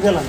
গেলাম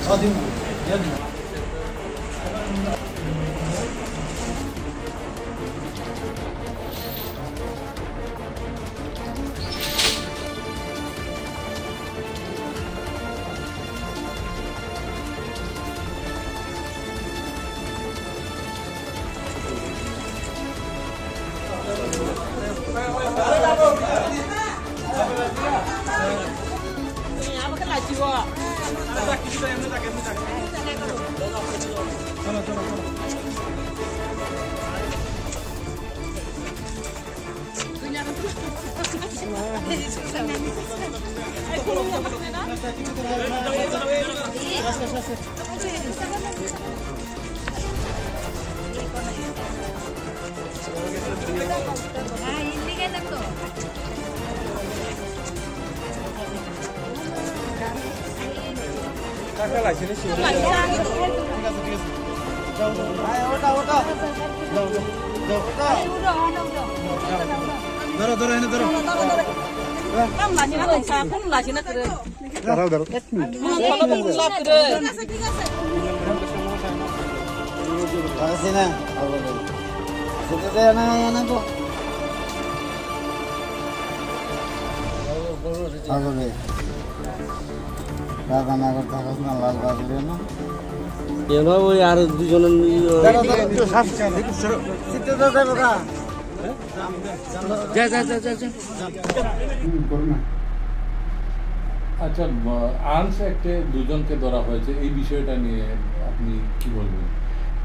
আর দুজন আচ্ছা, আর্মস অ্যাক্টে দুজনকে ধরা হয়েছে, এই বিষয়টা নিয়ে আপনি কি বলবেন?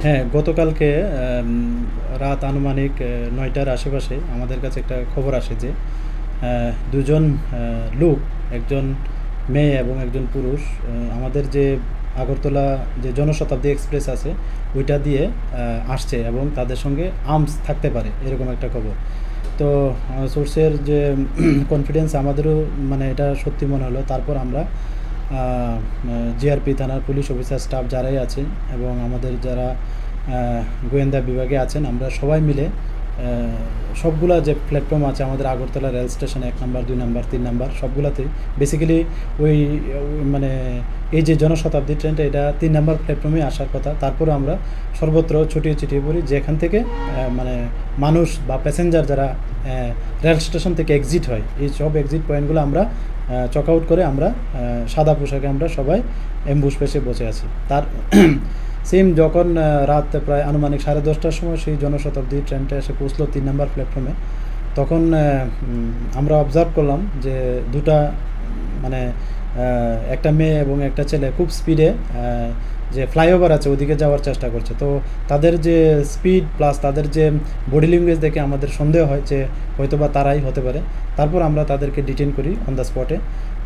হ্যাঁ, গতকালকে রাত আনুমানিক 9টার আশেপাশে আমাদের কাছে একটা খবর আসে যে দুজন লোক, একজন মেয়ে এবং একজন পুরুষ, আমাদের যে আগরতলা যে জনশতাব্দী এক্সপ্রেস আছে ওইটা দিয়ে আসছে এবং তাদের সঙ্গে আর্মস থাকতে পারে এরকম একটা খবর। তো সোর্সের যে কনফিডেন্স আমাদেরও মানে এটা সত্যি মনে হলো। তারপর আমরা জিআরপি থানার পুলিশ অফিসার স্টাফ যারাই আছেন এবং আমাদের যারা গোয়েন্দা বিভাগে আছেন, আমরা সবাই মিলে সবগুলা যে প্ল্যাটফর্ম আছে আমাদের আগরতলা রেল স্টেশন 1 নম্বর 2 নম্বর 3 নম্বর সবগুলাতে বেসিক্যালি ওই মানে এই যে জনশতাব্দী ট্রেনটা এটা 3 নম্বর প্ল্যাটফর্মে আসার কথা। তারপরে আমরা সর্বত্র ছড়িয়ে ছিটিয়ে পড়ি, যেখান থেকে মানে মানুষ বা প্যাসেঞ্জার যারা রেল স্টেশন থেকে এক্সিট হয় এই সব এক্সিট পয়েন্টগুলো আমরা চক আউট করে আমরা সাদা পোশাকে আমরা সবাই অ্যাম্বুশ পেশে বসে আছি। তার সেম যখন রাত প্রায় আনুমানিক 10:30টার সময় সেই জনশতাব্দী ট্রেনটা এসে পৌঁছলো 3 নম্বর প্ল্যাটফর্মে, তখন আমরা অবজার্ভ করলাম যে দুটা মানে একটা মেয়ে এবং একটা ছেলে খুব স্পিডে যে ফ্লাইওভার আছে ওদিকে যাওয়ার চেষ্টা করছে। তো তাদের যে স্পিড প্লাস তাদের যে বডি ল্যাঙ্গুয়েজ দেখে আমাদের সন্দেহ হয় যে হয়তোবা তারাই হতে পারে। তারপর আমরা তাদেরকে ডিটেন করি অন দ্য স্পটে।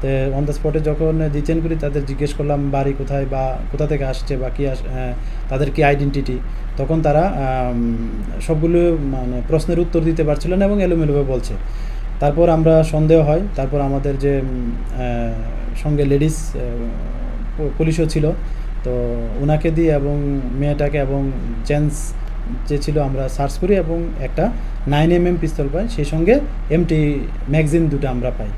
তো অন দ্য স্পটে যখন ডিটেন করি তাদের জিজ্ঞেস করলাম বাড়ি কোথায় বা কোথা থেকে আসছে বা কী তাদের কি আইডেন্টিটি, তখন তারা সবগুলো মানে প্রশ্নের উত্তর দিতে পারছিল না এবং এলোমেলোভাবে বলছে। তারপর আমরা সন্দেহ হয়, তারপর আমাদের যে সঙ্গে লেডিস পুলিশও ছিল, তো ওনাকে দিয়ে এবং মেয়েটাকে এবং জেন্টস যে ছিল আমরা সার্চ করি এবং একটা 9mm পিস্তল পাই, সেই সঙ্গে এমটি ম্যাগজিন দুটো আমরা পাই।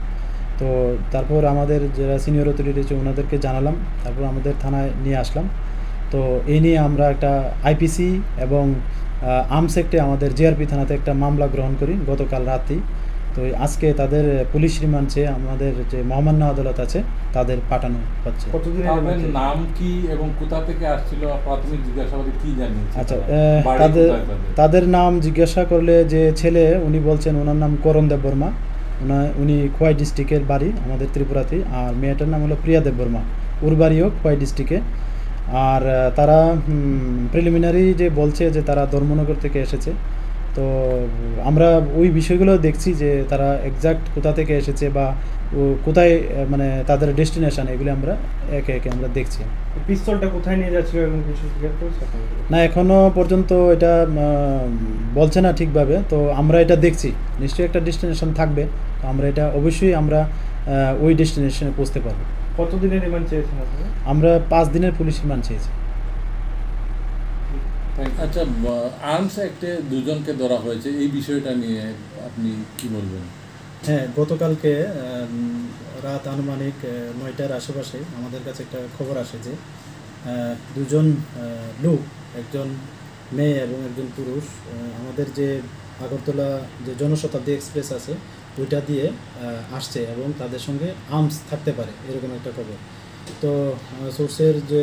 তো তারপর আমাদের যারা সিনিয়র অথরিটি আছে ওনাদেরকে জানালাম, তারপর আমাদের থানায় নিয়ে আসলাম। তো এই নিয়ে আমরা একটা আইপিসি এবং আর্মস অ্যাক্টে আমাদের জিআরপি থানাতে একটা মামলা গ্রহণ করি গতকাল রাতেই। তো আজকে তাদের পুলিশ রিমান্ড চেয়ে আমাদের যে মহামান্য আদালত আছে তাদের পাঠানো হচ্ছে। নাম কি এবং কোথা থেকে আসছিল প্রাথমিক জিজ্ঞাসাবাদে কি জানিয়েছে? আচ্ছা, তাদের নাম জিজ্ঞাসা করলে যে ছেলে উনি বলছেন ওনার নাম করণ দেব বর্মা, উনি খোয়াই ডিস্ট্রিক্টের বাড়ি আমাদের ত্রিপুরাতে, আর মেয়েটার নাম হলো প্রিয়া দেব বর্মা, ওর বাড়িও খোয়াই ডিস্ট্রিক্টে। আর তারা প্রিলিমিনারি যে বলছে যে তারা ধর্মনগর থেকে এসেছে। তো আমরা ওই বিষয়গুলো দেখছি যে তারা এক্সাক্ট কোথা থেকে এসেছে বা কোথায় মানে তাদের ডেস্টিনেশন, এগুলো আমরা একে একে আমরা দেখছি। পিস্তলটা কোথায় নিয়ে যাচ্ছিল এবং কিছু না, এখনও পর্যন্ত এটা বলছে না ঠিকভাবে। তো আমরা এটা দেখছি, নিশ্চয়ই একটা ডেস্টিনেশন থাকবে, তো আমরা এটা অবশ্যই আমরা ওই ডেস্টিনেশনে পৌঁছতে পারবো। কতদিনের রিমান্ড চেয়েছেন আপনি? আমরা 5 দিনের পুলিশ রিমান্ড চেয়েছি। আচ্ছা, আর্মস অ্যাক্টে দুজনকে ধরা হয়েছে, এই বিষয়টা নিয়ে আপনি কি বলবেন? হ্যাঁ, গতকালকে রাত আনুমানিক ৯টার আশেপাশে আমাদের কাছে একটা খবর আসে যে দুজন লোক, একজন মেয়ে এবং একজন পুরুষ, আমাদের যে আগরতলা যে জনশতাব্দী এক্সপ্রেস আছে ওইটা দিয়ে আসছে এবং তাদের সঙ্গে আর্মস থাকতে পারে, এরকম একটা খবর। তো সোর্সের যে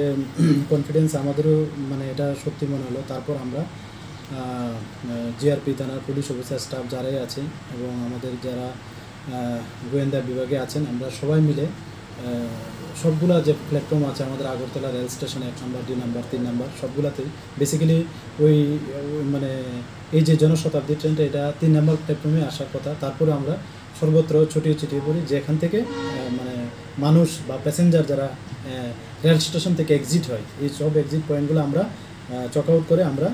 কনফিডেন্স আমাদেরও মানে এটা সত্যি মনে হলো। তারপর আমরা জিআরপি থানার পুলিশ অফিসার স্টাফ যারাই আছে এবং আমাদের যারা গোয়েন্দা বিভাগে আছেন, আমরা সবাই মিলে সবগুলা যে প্ল্যাটফর্ম আছে আমাদের আগরতলা রেল স্টেশনে 1 নাম্বার 2 নাম্বার 3 নাম্বার সবগুলাতেই বেসিক্যালি ওই মানে এই যে জনশতাব্দী ট্রেনটা এটা 3 নাম্বার প্ল্যাটফর্মে আসার কথা। তারপরে আমরা সর্বত্র ছড়িয়ে ছিটিয়ে পড়ি, যেখান থেকে মানে মানুষ বা প্যাসেঞ্জার যারা রেল স্টেশন থেকে এক্সিট হয়, এই সব এক্সিট পয়েন্টগুলো আমরা চক আউট করে আমরা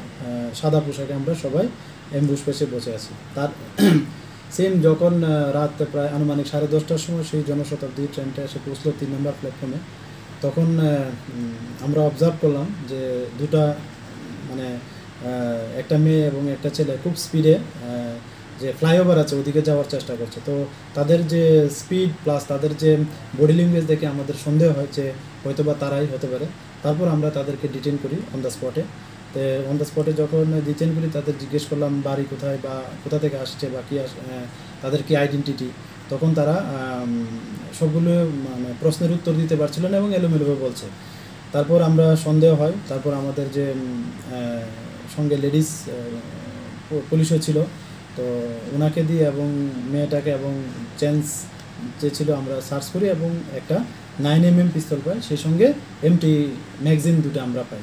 সাদা পোশাকে আমরা সবাই অ্যাম্বুশ পেশে বসে আছি। তার সেম যখন রাত প্রায় আনুমানিক 10:30টার সময় সেই জনশতাব্দী ট্রেনটা এসে পৌঁছলো 3 নম্বর প্ল্যাটফর্মে, তখন আমরা অবজার্ভ করলাম যে দুটা মানে একটা মেয়ে এবং একটা ছেলে খুব স্পিডে যে ফ্লাইওভার আছে ওদিকে যাওয়ার চেষ্টা করছে। তো তাদের যে স্পিড প্লাস তাদের যে বডি ল্যাঙ্গুয়েজ দেখে আমাদের সন্দেহ হয় যে হয়তো বা তারাই হতে পারে। তারপর আমরা তাদেরকে ডিটেইন করি অন দ্য স্পটে। তো অন দ্য স্পটে যখন ডিটেইন করি তাদের জিজ্ঞেস করলাম বাড়ি কোথায় বা কোথা থেকে আসছে বা কী তাদের কি আইডেন্টিটি, তখন তারা সবগুলো মানে প্রশ্নের উত্তর দিতে পারছিল না এবং এলোমেলোভাবে বলছে। তারপর আমরা সন্দেহ হয়, তারপর আমাদের যে সঙ্গে লেডিস পুলিশও ছিল, তো ওনাকে দিয়ে এবং মেয়েটাকে এবং জেন্টস যে ছিল আমরা সার্চ করি এবং একটা 9mm পিস্তল পাই, সেই সঙ্গে এমটি ম্যাগজিন দুটো আমরা পাই।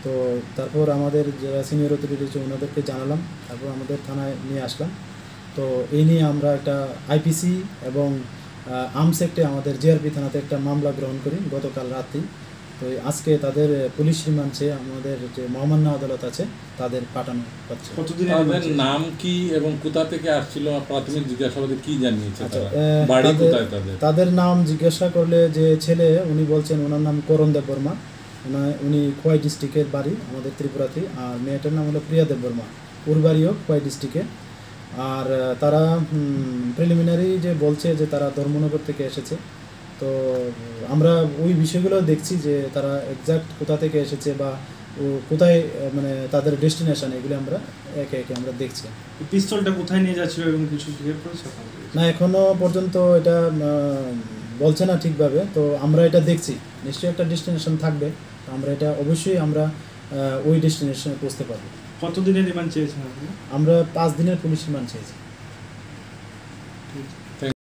তো তারপর আমাদের যারা সিনিয়র অথরিটি আছে ওনাদেরকে জানালাম, তারপর আমাদের থানায় নিয়ে আসলাম। তো এই নিয়ে আমরা একটা আইপিসি এবং আর্মস অ্যাক্টে আমাদের জিআরপি থানাতে একটা মামলা গ্রহণ করি গতকাল রাতেই। তো আজকে তাদের পুলিশ রিমান্ডে আমাদের যে মহামান্য আদালত আছে তাদের পাঠানো হচ্ছে। কতদিনের তাদের রিমান্ড চেয়েছেন? নাম কি এবং কোথা থেকে আসছিল, প্রাথমিক জিজ্ঞাসাবাদে কি জানিয়েছে আচ্ছা, তারা? বাড়ি কোথায় তাদের? তাদের নাম জিজ্ঞাসা করলে যে ছেলে উনি বলছেন ওনার নাম করণ দেব বর্মা, উনি খোয়াই ডিস্ট্রিক্টের বাড়ি আমাদের ত্রিপুরাতে। আর মেয়েটার নাম হলো প্রিয়া দেব বর্মা, ওর বাড়িও খোয়াই ডিস্ট্রিক্টে। আর তারা প্রিলিমিনারি যে বলছে যে তারা ধর্মনগর থেকে এসেছে। তো আমরা ওই বিষয়গুলো দেখছি যে তারা এক্সাক্ট কোথা থেকে এসেছে বা ও কোথায় মানে তাদের ডেস্টিনেশন, এগুলো আমরা একে একে আমরা দেখছি। পিস্তলটা কোথায় নিয়ে যাচ্ছিল এবং কিছু ক্লিয়ার করেছে আপনাদের? না, এখনও পর্যন্ত এটা বলছে না ঠিকভাবে। তো আমরা এটা দেখছি, নিশ্চয়ই একটা ডেস্টিনেশন থাকবে। তো আমরা এটা অবশ্যই আমরা ওই ডেস্টিনেশনে পৌঁছতে পারবো। কতদিনের রিমান্ড চেয়েছেন আপনি? আমরা 5 দিনের পুলিশ রিমান্ড চেয়েছি। ঠিক আছে।